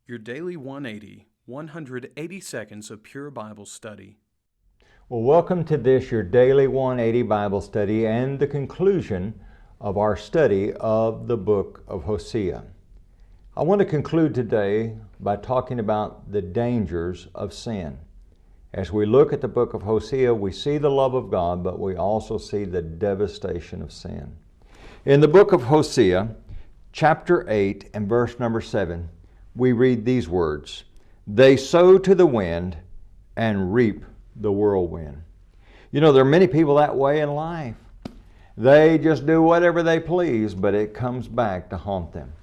Your Daily 180, 180 seconds of pure Bible study. Well, welcome to this, your Daily 180 Bible study and the conclusion of our study of the book of Hosea. I want to conclude today by talking about the dangers of sin. As we look at the book of Hosea, we see the love of God, but we also see the devastation of sin. In the book of Hosea, chapter 8 and verse number 7, we read these words, "They sow to the wind and reap the whirlwind." You know, there are many people that way in life. They just do whatever they please, but it comes back to haunt them.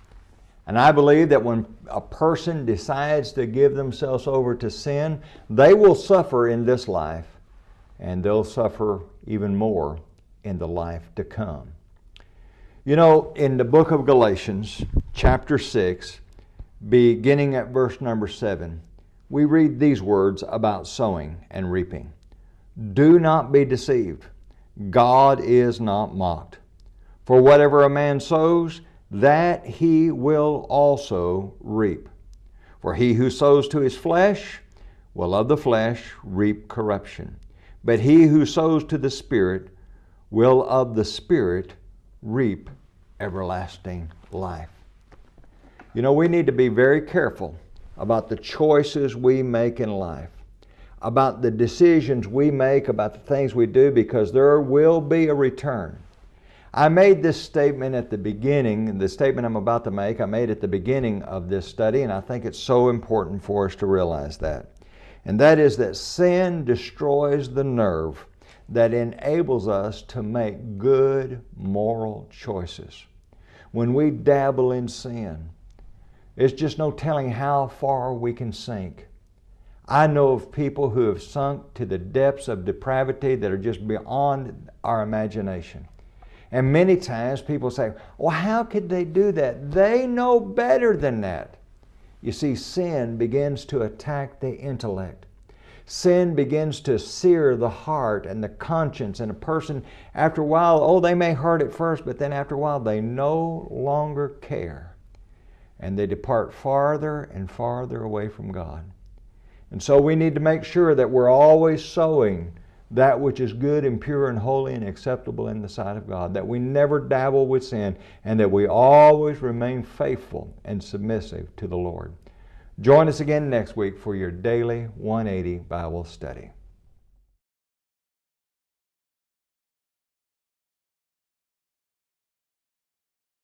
And I believe that when a person decides to give themselves over to sin, they will suffer in this life, and they'll suffer even more in the life to come. You know, in the book of Galatians, chapter 6, beginning at verse number 7, we read these words about sowing and reaping. "Do not be deceived. God is not mocked. For whatever a man sows, that he will also reap. For he who sows to his flesh will of the flesh reap corruption. But he who sows to the Spirit will of the Spirit reap everlasting life." You know, we need to be very careful about the choices we make in life, about the decisions we make, about the things we do, because there will be a return. I made this statement at the beginning, the statement I'm about to make, I made at the beginning of this study, and I think it's so important for us to realize that. And that is that sin destroys the nerve that enables us to make good moral choices. When we dabble in sin, it's just no telling how far we can sink. I know of people who have sunk to the depths of depravity that are just beyond our imagination. And many times people say, well, how could they do that? They know better than that. You see, sin begins to attack the intellect. Sin begins to sear the heart and the conscience, and a person, after a while, they may hurt at first, but then after a while, they no longer care. And they depart farther and farther away from God. And so we need to make sure that we're always sowing that which is good and pure and holy and acceptable in the sight of God, that we never dabble with sin, and that we always remain faithful and submissive to the Lord. Join us again next week for your Daily 180 Bible study.